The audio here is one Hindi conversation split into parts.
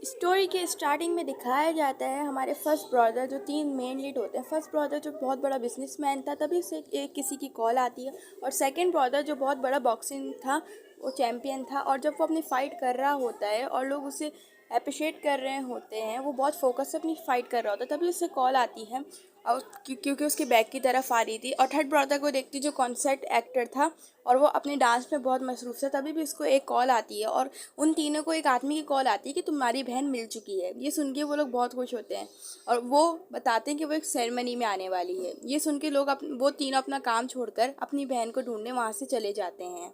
स्टोरी के स्टार्टिंग में दिखाया जाता है हमारे फर्स्ट ब्रदर जो तीन मेन लीड होते हैं। फर्स्ट ब्रदर जो बहुत बड़ा बिजनेसमैन था, तभी उसे एक किसी की कॉल आती है। और सेकंड ब्रदर जो बहुत बड़ा बॉक्सिंग था, वो चैम्पियन था, और जब वो अपनी फ़ाइट कर रहा होता है और लोग उसे अप्रिशिएट कर रहे होते हैं, वो बहुत फोकस से अपनी फ़ाइट कर रहा होता है, तभी उसे कॉल आती है। और क्योंकि उसकी बैक की तरफ आ रही थी। और थर्ड ब्रदर को देखती जो कॉन्सर्ट एक्टर था, और वो अपने डांस में बहुत मसरूफ़ था, तभी भी उसको एक कॉल आती है। और उन तीनों को एक आदमी की कॉल आती है कि तुम्हारी बहन मिल चुकी है। ये सुन के वो लोग बहुत खुश होते हैं, और वो बताते हैं कि वो एक सेरेमनी में आने वाली है। ये सुन के लोग वो तीनों अपना काम छोड़कर अपनी बहन को ढूंढने वहाँ से चले जाते हैं।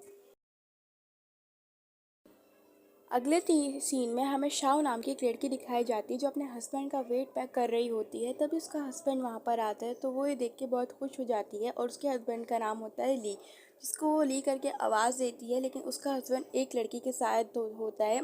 अगले सीन में हमें शाओ नाम की एक लड़की दिखाई जाती है जो अपने हस्बैंड का वेट पैक कर रही होती है। तभी उसका हस्बैंड वहाँ पर आता है, तो वो ये देख के बहुत खुश हो जाती है। और उसके हस्बैंड का नाम होता है ली, जिसको वो ली करके आवाज़ देती है। लेकिन उसका हस्बैंड एक लड़की के साथ होता है।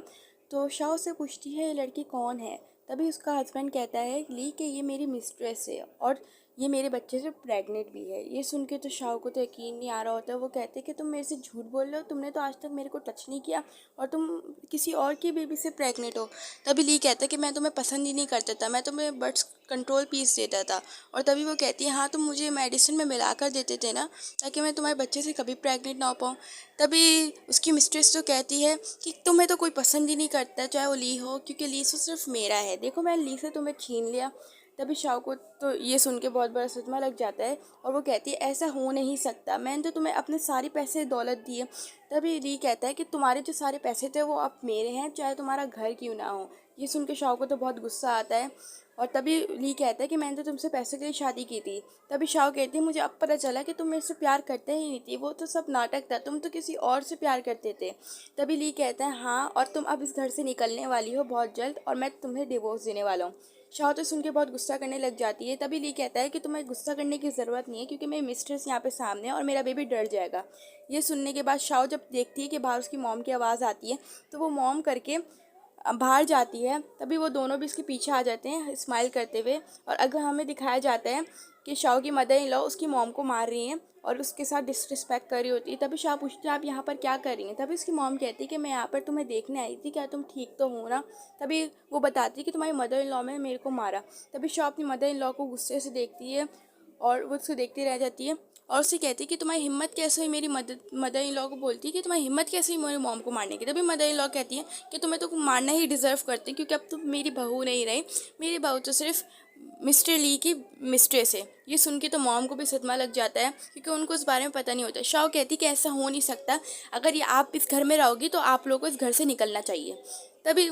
तो शाओ से पूछती है ये लड़की कौन है। तभी उसका हस्बैंड कहता है ली कि ये मेरी मिस्ट्रेस है, और ये मेरे बच्चे से प्रेग्नेंट भी है। ये सुन के तो शाओ को तो यकीन नहीं आ रहा होता है। वो कहते हैं कि तुम मेरे से झूठ बोल रहे हो, तुमने तो आज तक मेरे को टच नहीं किया, और तुम किसी और की बेबी से प्रेग्नेंट हो। तभी ली कहता है कि मैं तुम्हें पसंद ही नहीं करता था, मैं तुम्हें बर्ड्स कंट्रोल पीस देता था। और तभी वो कहती है हाँ, तुम मुझे मेडिसिन में मिला कर देते थे ना, ताकि मैं तुम्हारे बच्चे से कभी प्रेग्नेंट ना हो पाऊँ। तभी उसकी मिस्ट्रेस तो कहती है कि तुम्हें तो कोई पसंद ही नहीं करता, चाहे वो ली हो, क्योंकि ली तो सिर्फ मेरा है। देखो, मैं ली से तुम्हें छीन लिया। तभी शाओ को तो ये सुन के बहुत बड़ा सदमा लग जाता है, और वो कहती है ऐसा हो नहीं सकता, मैंने तो तुम्हें अपने सारी पैसे दौलत दिए। तभी ली कहता है कि तुम्हारे जो सारे पैसे थे वो अब मेरे हैं, चाहे तुम्हारा घर क्यों ना हो। ये सुन के शाओ को तो बहुत गुस्सा आता है। और तभी ली कहता है कि मैंने तो तुमसे पैसे के लिए शादी की थी। तभी शाओ कहती है मुझे अब पता चला कि तुम मेरे से प्यार करते ही नहीं थी, वो तो सब नाटक था, तुम तो किसी और से प्यार करते थे। तभी ली कहता है हाँ, और तुम अब इस घर से निकलने वाली हो बहुत जल्द, और मैं तुम्हें डिवोर्स देने वाला हूँ। शाह तो सुन के बहुत गुस्सा करने लग जाती है। तभी ली कहता है कि तुम्हें गुस्सा करने की ज़रूरत नहीं है, क्योंकि मेरी मिस्ट्रेस यहाँ पे सामने है और मेरा बेबी डर जाएगा। ये सुनने के बाद शाह जब देखती है कि बाहर उसकी मॉम की आवाज़ आती है, तो वो मॉम करके बाहर जाती है। तभी वो दोनों भी उसके पीछे आ जाते हैं स्माइल करते हुए। और अगर हमें दिखाया जाता है कि शाह की मदर इन लॉ उसकी मॉम को मार रही हैं और उसके साथ डिसरिस्पेक्ट कर रही होती है। तभी शाह पूछते हैं आप यहाँ पर क्या कर रही हैं। तभी उसकी मॉम कहती है कि मैं यहाँ पर तुम्हें देखने आई थी, क्या तुम ठीक तो हो ना। तभी वो बताती है कि तुम्हारी मदर इन लॉ ने मेरे को मारा। तभी शाह अपनी मदर इन लॉ को गुस्से से देखती है, और वो उसको देखती रह जाती है। और उससे कहती है कि तुम्हारी हिम्मत कैसे हुई, मेरी मदर इन लॉ को बोलती है कि तुम्हारी हिम्मत कैसे हुई मेरी मॉम को मारने की। तभी मदर इन लॉ कहती है कि तुम्हें तो मारना ही डिजर्व करती, क्योंकि अब तुम मेरी बहू नहीं रही, मेरी बहू तो सिर्फ मिस्टर ली की मिस्ट्रेस है। ये सुन के तो मॉम को भी सदमा लग जाता है, क्योंकि उनको इस बारे में पता नहीं होता। शाओ कहती कि ऐसा हो नहीं सकता, अगर ये आप इस घर में रहोगी तो आप लोगों को इस घर से निकलना चाहिए। तभी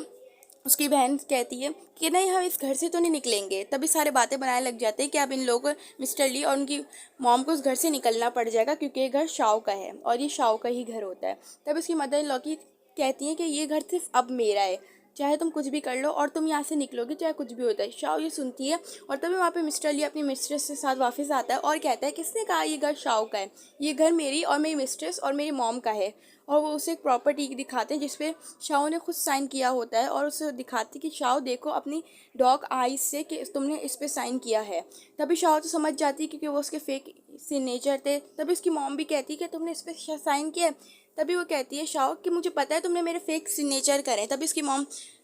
उसकी बहन कहती है कि नहीं, हम इस घर से तो नहीं निकलेंगे। तभी सारे बातें बनाने लग जाते हैं कि अब इन लोगों मिस्टर ली और उनकी मॉम को उस घर से निकलना पड़ जाएगा, क्योंकि ये घर शाओ का है और ये शाओ का ही घर होता है। तब उसकी मदर इन लॉ की कहती है कि ये घर सिर्फ अब मेरा है, चाहे तुम कुछ भी कर लो और तुम यहाँ से निकलोगे चाहे कुछ भी होता है। शाओ ये सुनती है, और तभी वहाँ पे मिस्टर ली अपनी मिस्ट्रेस के साथ वापस आता है और कहता है किसने कहा ये घर शाओ का है, ये घर मेरी और मेरी मिस्ट्रेस और मेरी मॉम का है। और वो उसे एक प्रॉपर्टी दिखाते हैं जिसपे शाओ ने खुद साइन किया होता है, और उसे दिखाती कि शाओ देखो अपनी डॉग आईज से कि तुमने इस पे साइन किया है। तभी शाओ तो समझ जाती क्योंकि वो उसके फेक सिग्नेचर थे। तभी उसकी मॉम भी कहती कि तुमने इस पे साइन किया है। तभी वो कहती है शाओ कि मुझे पता है तुमने मेरे फेक सिग्नेचर करे। तभी उसकी मॉम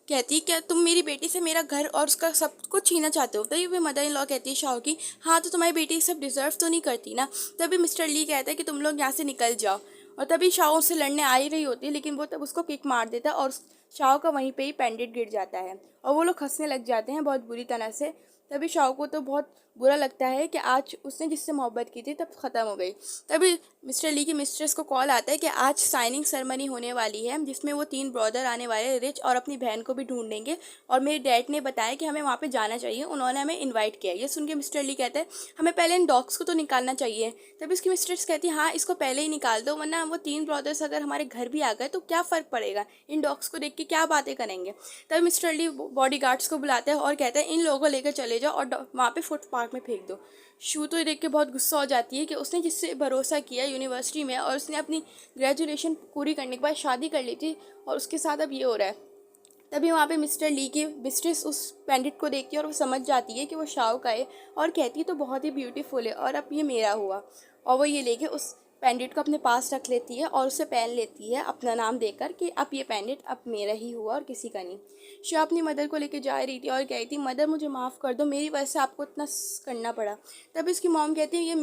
कहती क्या तुम मेरी बेटी से मेरा घर और उसका सब कुछ छीना चाहते हो। तभी भी मदर इन लॉ कहती है शाओ की हाँ, तो तुम्हारी बेटी सब डिजर्व तो नहीं करती ना। तभी मिस्टर ली कहता है कि तुम लोग यहाँ से निकल जाओ। और तभी शाओ से लड़ने आ ही रही होती है, लेकिन वो तब उसको किक मार देता है और शाओ का वहीं पे ही पेंडेंट गिर जाता है, और वो लोग हंसने लग जाते हैं बहुत बुरी तरह से। तभी शाओ को तो बहुत बुरा लगता है कि आज उसने जिससे मोहब्बत की थी तब ख़त्म हो गई। तभी मिस्टर ली की मिस्ट्रेस को कॉल आता है कि आज साइनिंग सेरेमनी होने वाली है, जिसमें वो तीन ब्रदर आने वाले रिच और अपनी बहन को भी ढूंढेंगे, और मेरे डैड ने बताया कि हमें वहाँ पे जाना चाहिए, उन्होंने हमें इन्वाइट किया। ये सुन के मिस्टर ली कहता है हमें पहले इन डॉग्स को तो निकालना चाहिए। तभी उसकी मिस्ट्रेस कहती है हाँ, इसको पहले ही निकाल दो, वरना वो तीन ब्रदर्स अगर हमारे घर भी आ गए तो क्या फ़र्क पड़ेगा, इन डॉग्स को देख के क्या बातें करेंगे। तभी मिस्टर ली बॉडी गार्ड्स को बुलाता है और कहता है इन लोगों को लेकर चले जाओ और वहाँ पे फुट पार्क में फेंक दो। शू तो ये देख के बहुत गुस्सा हो जाती है कि उसने जिससे भरोसा किया यूनिवर्सिटी में, और उसने अपनी ग्रेजुएशन पूरी करने के बाद शादी कर ली थी, और उसके साथ अब ये हो रहा है। तभी वहाँ पे मिस्टर ली की मिस्ट्रेस उस पेंडेंट को देखती है और वो समझ जाती है कि वो शाओ का है, और कहती है तो बहुत ही ब्यूटीफुल है और अब ये मेरा हुआ। और वो ये लेके उस पेंडेंट को अपने पास रख लेती है और उसे पहन लेती है अपना नाम देकर कि अब ये पेंडेंट अब मेरा ही हुआ और किसी का नहीं। शिवा अपनी मदर को लेकर जा रही थी और कह रही थी, मदर मुझे माफ़ कर दो, मेरी वजह से आपको इतना करना पड़ा। तब इसकी मॉम कहती है, ये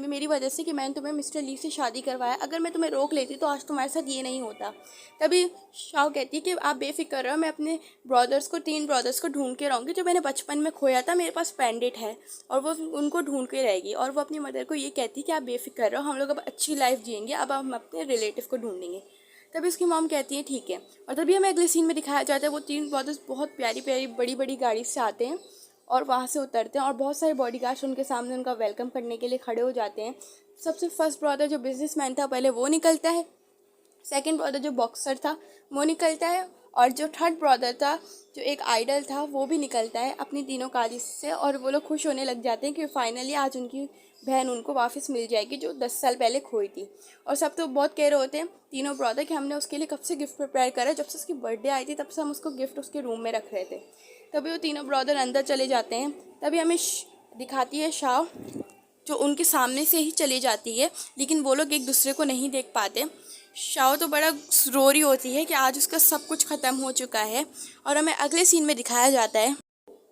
मेरी वजह से कि मैंने तुम्हें मिस्टर ली से शादी करवाया, अगर मैं तुम्हें रोक लेती तो आज तुम्हारे साथ ये नहीं होता। तभी शाव कहती है कि आप बेफिक्र रहो, मैं अपने तीन ब्रदर्स को ढूंढ के रहूँगी जो मैंने बचपन में खोया था, मेरे पास पेंडेंट है और वो उनको ढूंढ के रहेगी। और वो अपनी मदर को ये कहती है कि आप बेफिक्र रहो, हम लोग अब अच्छी लाइफ जिएंगे, अब हम अपने रिलेटिव को ढूंढेंगे। तभी उसकी मॉम कहती है ठीक है। और तभी हमें अगले सीन में दिखाया जाता है वो तीन ब्रदर्स बहुत प्यारी प्यारी बड़ी बड़ी गाड़ी से आते हैं और वहाँ से उतरते हैं और बहुत सारे बॉडीगार्ड्स उनके सामने उनका वेलकम करने के लिए खड़े हो जाते हैं। सबसे फर्स्ट ब्रदर जो बिजनेसमैन था पहले वो निकलता है, सेकंड ब्रदर जो बॉक्सर था वो निकलता है और जो थर्ड ब्रदर था जो एक आइडल था वो भी निकलता है अपनी तीनों काली से। और वो लोग खुश होने लग जाते हैं कि फाइनली आज उनकी बहन उनको वापस मिल जाएगी जो 10 साल पहले खोई थी। और सब तो बहुत कह रहे होते हैं तीनों ब्रदर कि हमने उसके लिए कब से गिफ्ट प्रिपेयर करा, जब से उसकी बर्थडे आई थी तब से हम उसको गिफ्ट उसके रूम में रख रहे थे। तभी वो तीनों ब्रदर अंदर चले जाते हैं। तभी हमें दिखाती है शाव जो उनके सामने से ही चली जाती है, लेकिन वो लोग एक दूसरे को नहीं देख पाते। शाव तो बड़ा रो रही होती है कि आज उसका सब कुछ ख़त्म हो चुका है। और हमें अगले सीन में दिखाया जाता है,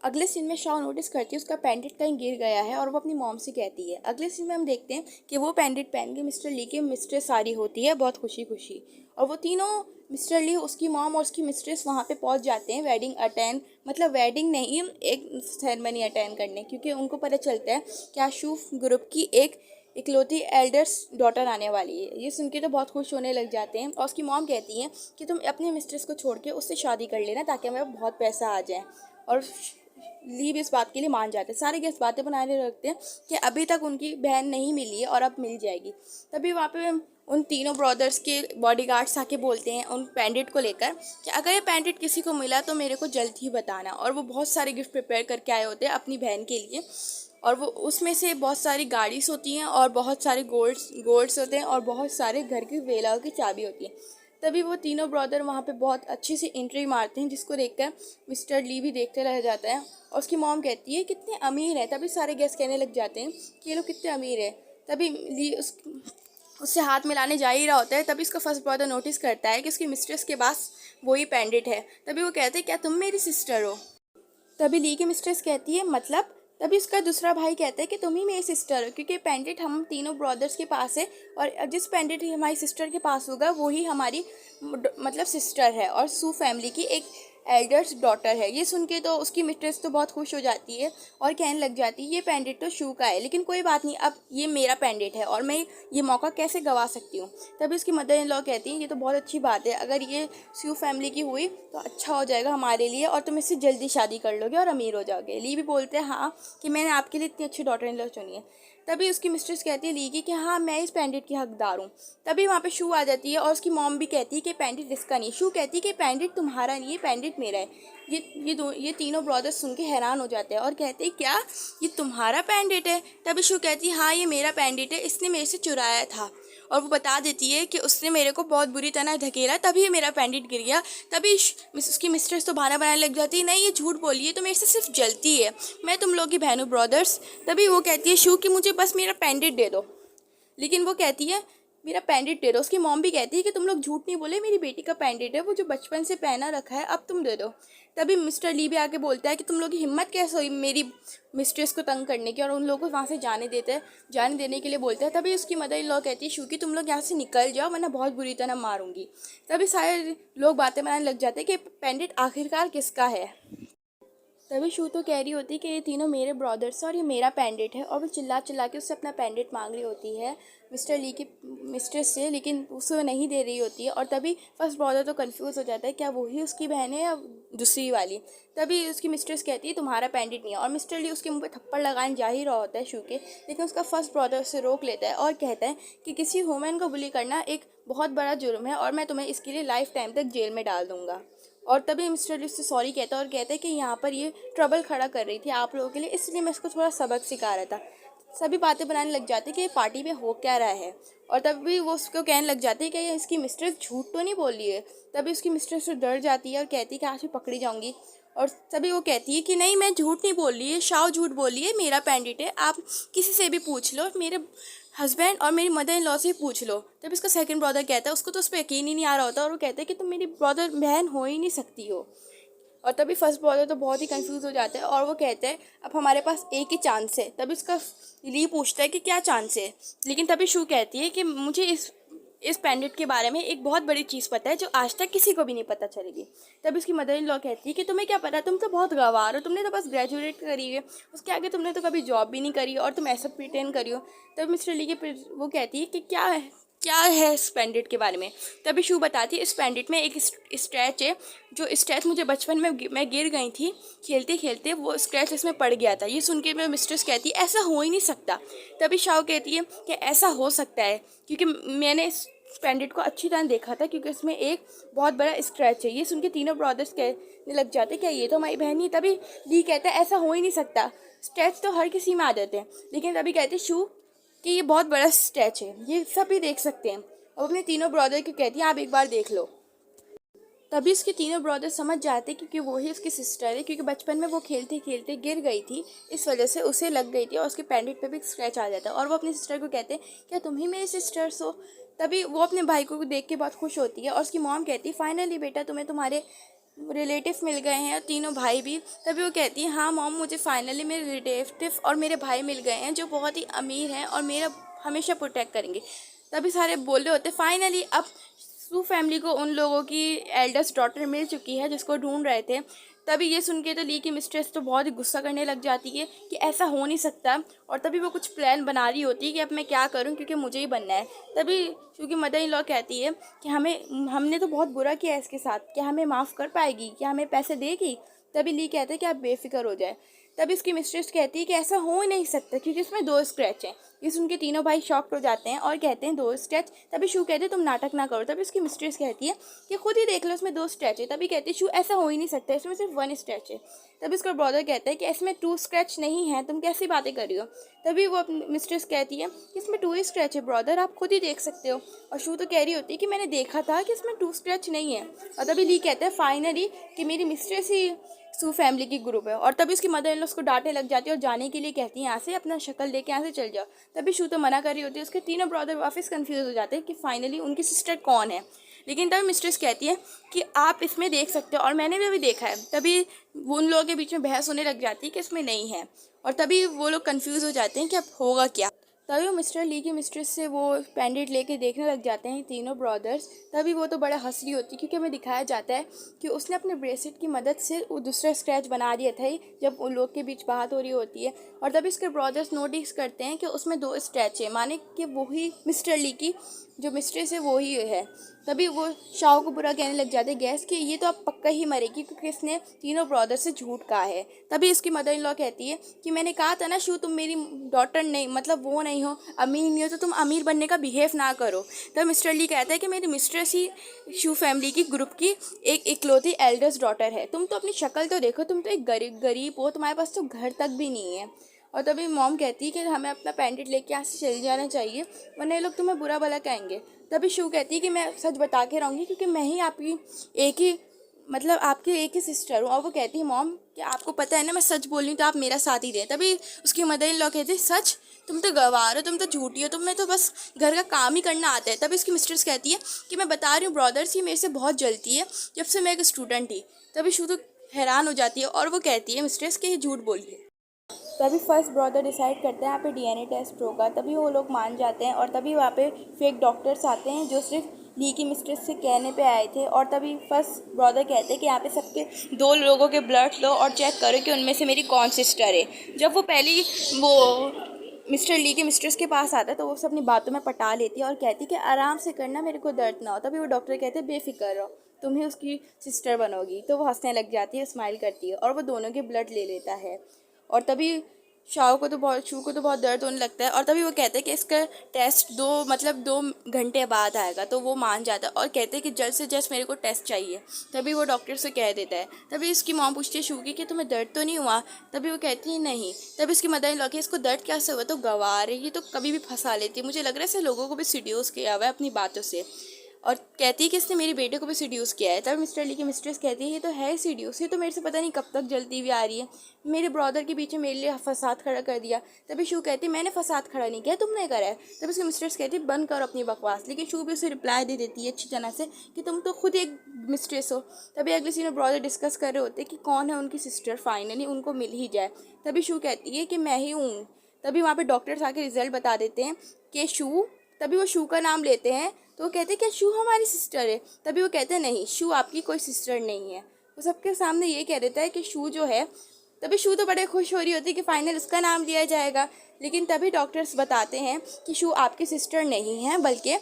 अगले सीन में शाव नोटिस करती है उसका पेंडेंट कहीं गिर गया है और वो अपनी मॉम से कहती है। अगले सीन में हम देखते हैं कि वो पेंडेंट पहन के मिस्टर ली के मिस्ट्रेस आ रही होती है बहुत खुशी खुशी। और वो तीनों मिस्टर ली, उसकी मॉम और उसकी मिस्ट्रेस वहाँ पे पहुँच जाते हैं वेडिंग अटेंड, मतलब वेडिंग नहीं, एक सेरेमनी अटेंड करने, क्योंकि उनको पता चलता है कि आशूफ ग्रुप की एक इकलौती एल्डर्स डॉटर आने वाली है। ये सुन के तो बहुत खुश होने लग जाते हैं और उसकी मॉम कहती है कि तुम अपने मिस्ट्रेस को छोड़ के उससे शादी कर लेना ताकि हमें बहुत पैसा आ जाए। और ली भी इस बात के लिए मान जाते हैं। सारे गेस्ट बातें बनाने लगते हैं कि अभी तक उनकी बहन नहीं मिली है और अब मिल जाएगी। तभी वहाँ पे उन तीनों ब्रदर्स के बॉडीगार्ड्स आके बोलते हैं उन पैंडेट को लेकर कि अगर ये पैंडेट किसी को मिला तो मेरे को जल्द ही बताना। और वो बहुत सारे गिफ्ट प्रिपेयर करके आए होते हैं अपनी बहन के लिए और वो उसमें से बहुत सारी गाड़ीज होती हैं और बहुत सारे गोल्ड्स होते हैं और बहुत सारे घर की वेलाओं की चाबी होती है। तभी वो तीनों ब्रदर वहाँ पे बहुत अच्छी सी एंट्री मारते हैं जिसको देखकर मिस्टर ली भी देखते रह जाता है। और उसकी मॉम कहती है कितने अमीर है। तभी सारे गेस्ट कहने लग जाते हैं कि ये लोग कितने अमीर है। तभी ली उससे हाथ मिलाने जा ही रहा होता है। तभी उसका फर्स्ट ब्रदर नोटिस करता है कि उसकी मिस्ट्रेस के पास वही पेंडेंट है। तभी वो कहते हैं क्या तुम मेरी सिस्टर हो। तभी ली की मिस्ट्रेस कहती है मतलब। तभी उसका दूसरा भाई कहता है कि तुम ही मेरी सिस्टर हो क्योंकि पेंडेंट हम तीनों ब्रदर्स के पास है और जिस पेंडेंट हमारी सिस्टर के पास होगा वो ही हमारी मतलब सिस्टर है और सू फैमिली की एक एल्डर्स डॉटर है। ये सुन के तो उसकी मिस्ट्रेस तो बहुत खुश हो जाती है और कहने लग जाती है ये पेंडेंट तो शू का है, लेकिन कोई बात नहीं, अब ये मेरा पेंडेंट है और मैं ये मौका कैसे गवा सकती हूँ। तभी उसकी मदर इन लॉ कहती हैं ये तो बहुत अच्छी बात है, अगर ये शू फैमिली की हुई तो अच्छा हो जाएगा हमारे लिए और तुम इससे जल्दी शादी कर लोगे और अमीर हो जाओगे। ली भी बोलते हैं हाँ कि मैंने आपके लिए इतनी अच्छी डॉटर इन लॉ चुनी है। तभी उसकी मिस्ट्रेस कहती है ली की कि हाँ मैं इस पेंडेंट की हकदार हूँ। तभी वहाँ पे शू आ जाती है और उसकी मॉम भी कहती है कि पेंडेंट इसका नहीं। शू कहती है कि पेंडेंट तुम्हारा नहीं है, पेंडेंट मेरा है। ये तीनों ब्रदर्स सुन के हैरान हो जाते हैं और कहते हैं क्या ये तुम्हारा पेंडेंट है। तभी शू कहती है हाँ ये मेरा पेंडेंट है, इसने मेरे से चुराया था। और वो बता देती है कि उसने मेरे को बहुत बुरी तरह धकेला तभी मेरा पेंडेंट गिर गया। तभी उसकी मिस्ट्रेस तो बहाना बनाने लग जाती है नहीं ये झूठ बोली है, तो मेरे से सिर्फ जलती है, मैं तुम लोग की बहन हूँ ब्रदर्स। तभी वो कहती है शू कि मुझे बस मेरा पेंडेंट दे दो, लेकिन वो कहती है मेरा पेंडेंट दे दो। उसकी मॉम भी कहती है कि तुम लोग झूठ नहीं बोले, मेरी बेटी का पेंडेंट है वो जो बचपन से पहना रखा है, अब तुम दे दो। तभी मिस्टर ली भी आके बोलता है कि तुम लोग की हिम्मत कैसे हुई मेरी मिस्ट्रेस को तंग करने की, और उन लोगों को वहाँ से जाने देने के लिए बोलता है। तभी उसकी मदर इन लॉ कहती है शू कि तुम लोग यहाँ से निकल जाओ वरना बहुत बुरी तरह मारूंगी। तभी सारे लोग बातें बनाने लग जाते हैं कि पेंडेंट आखिरकार किसका है। तभी शू तो कह रही होती है कि ये तीनों मेरे ब्रदर्स और ये मेरा पेंडेंट है, और वो चिल्ला चिल्ला के उससे अपना पेंडेंट मांग रही होती है मिस्टर ली की मिस्ट्रेस से, लेकिन उसे नहीं दे रही होती है। और तभी फर्स्ट ब्रदर तो कंफ्यूज हो जाता है क्या वही उसकी बहन है या दूसरी वाली। तभी उसकी मिस्ट्रेस कहती है तुम्हारा पेंडेंट नहीं है, और मिस्टर ली उसके मुंह पे थप्पड़ लगाने जा ही रहा होता है शू के, लेकिन उसका फर्स्ट ब्रदर उसे रोक लेता है और कहता है कि किसी वुमेन को बुली करना एक बहुत बड़ा जुर्म है और मैं तुम्हें इसके लिए लाइफ टाइम तक जेल में डाल दूंगा। और तभी मिस्टर ली उससे सॉरी कहता है और कहता है कि यहाँ पर ये ट्रबल खड़ा कर रही थी आप लोगों के लिए, इसलिए मैं इसको थोड़ा सबक सिखा रहा था। सभी बातें बनाने लग जाते हैं कि पार्टी में हो क्या रहा है। और तभी वो उसको कहने लग जाते हैं कि ये इसकी मिस्ट्रेस झूठ तो नहीं बोल रही है। तभी उसकी मिस्ट्रेस तो डर जाती है और कहती है कि आज मैं पकड़ी जाऊंगी। और तभी वो कहती है कि नहीं, मैं झूठ नहीं बोल रही है, शाओ झूठ बोल रही है, मेरा पेंडेंट है, आप किसी से भी पूछ लो, मेरे हस्बैंड और मेरी मदर इन लॉ से पूछ लो। तब इसका सेकंड ब्रदर कहता है, उसको तो उस पर यकीन ही नहीं आ रहा होता और वो कहता है कि तुम मेरी ब्रदर बहन हो ही नहीं सकती हो। और तभी फर्स्ट ब्रदर तो बहुत ही कंफ्यूज हो जाता है और वो कहते हैं अब हमारे पास एक ही चांस है। तभी उसका ली पूछता है कि क्या चांस है, लेकिन तभी शू कहती है कि मुझे इस पेंडेंट के बारे में एक बहुत बड़ी चीज़ पता है जो आज तक किसी को भी नहीं पता चलेगी। तब उसकी मदर इन लॉ कहती है कि तुम्हें क्या पता, तुम तो बहुत गंवार हो, तुमने तो बस ग्रेजुएट करी है, उसके आगे तुमने तो कभी जॉब भी नहीं करी और तुम ऐसा प्रिटेंड करी हो। तब मिस्टर ली के वो कहती है कि क्या है इस पेंडेंट के बारे में। तभी शू बताती है इस पेंडेंट में एक स्क्रैच है, जो स्क्रैच मुझे बचपन में मैं गिर गई थी खेलते खेलते, वो स्क्रैच इसमें पड़ गया था। ये सुन के मैं मिस्ट्रेस कहती है ऐसा हो ही नहीं सकता। तभी शाओ कहती है कि ऐसा हो सकता है क्योंकि मैंने इस पेंडेंट को अच्छी तरह देखा था, क्योंकि इसमें एक बहुत बड़ा स्क्रैच है। ये सुन के तीनों ब्रदर्स कहने लग जाते क्या ये तो हमारी बहन ही। तभी ली कहता है ऐसा हो ही नहीं सकता, स्क्रैच तो हर किसी में आ जाते हैं। लेकिन तभी कहते शू कि ये बहुत बड़ा स्टैच है, ये सभी देख सकते हैं। और अपने तीनों ब्रदर को कहती हैं आप एक बार देख लो। तभी उसके तीनों ब्रदर समझ जाते क्योंकि वही उसकी सिस्टर है, क्योंकि बचपन में वो खेलते खेलते गिर गई थी, इस वजह से उसे लग गई थी और उसके पेंडेंट पे भी स्क्रैच आ जाता है। और वो अपनी सिस्टर को कहते हैं क्या तुम ही मेरी सिस्टर्स हो। तभी वो अपने भाई को देख के बहुत खुश होती है और उसकी मॉम कहती है फाइनली बेटा तुम्हें तुम्हारे रिलेटिव मिल गए हैं, तीनों भाई भी। तभी वो कहती है हाँ मॉम, मुझे फाइनली मेरे रिलेटिव और मेरे भाई मिल गए हैं जो बहुत ही अमीर हैं और मेरा हमेशा प्रोटेक्ट करेंगे। तभी सारे बोल रहे होते फाइनली अब सू फैमिली को उन लोगों की एल्डेस्ट डॉटर मिल चुकी है जिसको ढूंढ रहे थे। तभी ये सुन के तो ली की मिस्ट्रेस तो बहुत ही गुस्सा करने लग जाती है कि ऐसा हो नहीं सकता। और तभी वो कुछ प्लान बना रही होती है कि अब मैं क्या करूं क्योंकि मुझे ही बनना है। तभी क्योंकि मदर इन लॉ कहती है कि हमने तो बहुत बुरा किया है इसके साथ, क्या हमें माफ़ कर पाएगी, क्या हमें पैसे देगी। तभी ली कहते हैं कि आप बेफिक्र हो जाए। तभी इसकी मिस्ट्रेस कहती है कि ऐसा हो ही नहीं सकता क्योंकि इसमें दो स्क्रैच हैं। ये सुन के तीनों भाई शॉक्ड हो जाते हैं और कहते हैं दो स्क्रैच। तभी शू कहते हैं तुम नाटक ना करो। तभी इसकी मिस्ट्रेस कहती है कि खुद ही देख लो इसमें दो स्क्रैच है। तभी कहती है शू ऐसा हो ही नहीं सकता, इसमें सिर्फ वन स्क्रैच है। तभी इसका ब्रदर कहता है कि इसमें टू स्क्रैच नहीं है, तुम कैसी बातें कर रही हो। तभी वो अपनी मिस्ट्रेस कहती है कि इसमें टू ही स्क्रैच है ब्रदर, आप खुद ही देख सकते हो। और शू तो कह रही होती है कि मैंने देखा था कि इसमें टू स्क्रैच नहीं है। और तभी ली कहता है फाइनली कि मेरी मिस्ट्रेस ही सू फैमिली की ग्रुप है। और तभी उसकी मदर इन लॉ उसको डांटने लग जाती है और जाने के लिए कहती है यहाँ से अपना शक्ल लेके यहाँ से चल जाओ। तभी शू तो मना कर रही होती है। उसके तीनों ब्रदर वापस कंफ्यूज हो जाते हैं कि फाइनली उनकी सिस्टर कौन है। लेकिन तभी मिस्ट्रेस कहती है कि आप इसमें देख सकते हो और मैंने भी अभी देखा है। तभी वो उन लोगों के बीच में बहस होने लग जाती है कि इसमें नहीं है। और तभी वो लोग कंफ्यूज हो जाते हैं कि अब होगा क्या। तभी वो मिस्टर ली की मिस्ट्रेस से वो पेंडेंट लेके देखने लग जाते हैं तीनों ब्रदर्स। तभी वो तो बड़ा हंस रही होती है क्योंकि हमें दिखाया जाता है कि उसने अपने ब्रेसलेट की मदद से वो दूसरा स्क्रैच बना दिया था जब उन लोग के बीच बात हो रही होती है। और तभी इसके ब्रदर्स नोटिस करते हैं कि उसमें दो स्क्रैच है, माने कि वही मिस्टर ली की जो मिस्ट्रेस है वही है। तभी वो शाओ को बुरा कहने लग जाते गैस कि ये तो अब पक्का ही मरेगी क्योंकि इसने तीनों ब्रदर से झूठ कहा है। तभी इसकी मदर इन लॉ कहती है कि मैंने कहा था ना शू तुम मेरी डॉटर नहीं, मतलब वो नहीं हो, अमीर नहीं हो तो तुम अमीर बनने का बिहेव ना करो। तब मिस्टर ली कहता है कि मेरी मिस्ट्रेस ही शू फैमिली की ग्रुप की एक इकलौती एल्डेस्ट डॉटर है। तुम तो अपनी शक्ल तो देखो, तुम तो एक गरीब हो, तुम्हारे पास तो घर तक भी नहीं है। और तभी मॉम कहती है कि हमें अपना पेंडेंट लेके यहाँ से चले जाना चाहिए वरना ये लोग तुम्हें बुरा भला कहेंगे। तभी शू कहती है कि मैं सच बता के रहूँगी क्योंकि मैं ही आपकी एक ही मतलब आपकी एक ही सिस्टर हूँ। और वो कहती है मॉम कि आपको पता है ना मैं सच बोल रही हूँ तो आप मेरा साथ ही दें। तभी उसकी मदर इन लॉ कहती है सच, तुम तो गंवार हो, तुम तो झूठी हो, तुम्हें तो बस घर का काम ही करना आता है। तभी उसकी मिस्ट्रेस कहती है कि मैं बता रही हूँ ब्रदर्स, ये मेरे से बहुत जलती है जब से मैं एक स्टूडेंट थी। तभी शू तो हैरान हो जाती है और वो कहती है मिस्ट्रेस कि ये झूठ बोलिए। तभी फर्स्ट ब्रदर डिसाइड करते हैं यहाँ पे डीएनए टेस्ट होगा। तभी वो लोग मान जाते हैं और तभी वहाँ पे फेक डॉक्टर्स आते हैं जो सिर्फ ली की मिस्ट्रेस से कहने पे आए थे। और तभी फर्स्ट ब्रदर कहते हैं कि यहाँ पे सबके दो लोगों के ब्लड लो और चेक करो कि उनमें से मेरी कौन सिस्टर है। जब वो पहली वो मिस्टर ली के मिस्ट्रेस के पास आता है तो वो उसे अपनी बातों में पटा लेती है और कहती है कि आराम से करना, मेरे को दर्द ना हो। तभी वो डॉक्टर कहते हैं बेफिक्र रहो, तुम ही उसकी सिस्टर बनोगी। तो वो हंसने लग जाती है, स्माइल करती है और वो दोनों के ब्लड ले लेता है। और तभी शू को तो बहुत दर्द होने लगता है और तभी वो कहते हैं कि इसका टेस्ट 2 घंटे बाद आएगा। तो वो मान जाता है और कहते हैं कि जल्द से जल्द मेरे को टेस्ट चाहिए। तभी वो डॉक्टर से कह देता है। तभी इसकी मॉम पूछती है शू की कि तुम्हें दर्द तो नहीं हुआ? तभी वो कहती है नहीं। तभी इसकी मदर इन लॉ की इसको दर्द कैसे हुआ? तो गवार है, ये तो कभी भी फंसा लेती है, मुझे लग रहा है इसे लोगों को भी सीड्यूस किया हुआ है अपनी बातों से। और कहती है कि इसने मेरे बेटे को भी सीड्यूस किया है। तब मिस्टर ली की मिस्ट्रेस कहती है ये तो है सीड्यूस, ये तो मेरे से पता नहीं कब तक जलती हुई आ रही है, मेरे ब्रदर के पीछे मेरे लिए फसाद खड़ा कर दिया। तभी शू कहती है मैंने फसाद खड़ा नहीं किया, तुमने करा है। तब उसकी मिस्ट्रेस कहती है बंद करो अपनी बकवास। लेकिन शू भी उसे रिप्लाई दे देती है अच्छी तरह से कि तुम तो खुद एक मिस्ट्रेस हो। तभी अगले सीन में ब्रदर डिस्कस कर रहे होते कि कौन है उनकी सिस्टर, फाइनली उनको मिल ही जाए। तभी शू कहती है कि मैं ही हूँ। तभी वहाँ पे डॉक्टर्स आके रिजल्ट बता देते हैं कि शू, तभी वो शू का नाम लेते हैं। तो वो कहते हैं क्या शू हमारी सिस्टर है? तभी वो कहते हैं नहीं, शू आपकी कोई सिस्टर नहीं है। वो सबके सामने ये कह देता है कि शू जो है। तभी शू तो बड़े खुश हो रही होती है कि फाइनल उसका नाम लिया जाएगा। लेकिन तभी डॉक्टर्स बताते हैं कि शू आपकी सिस्टर नहीं है, बल्कि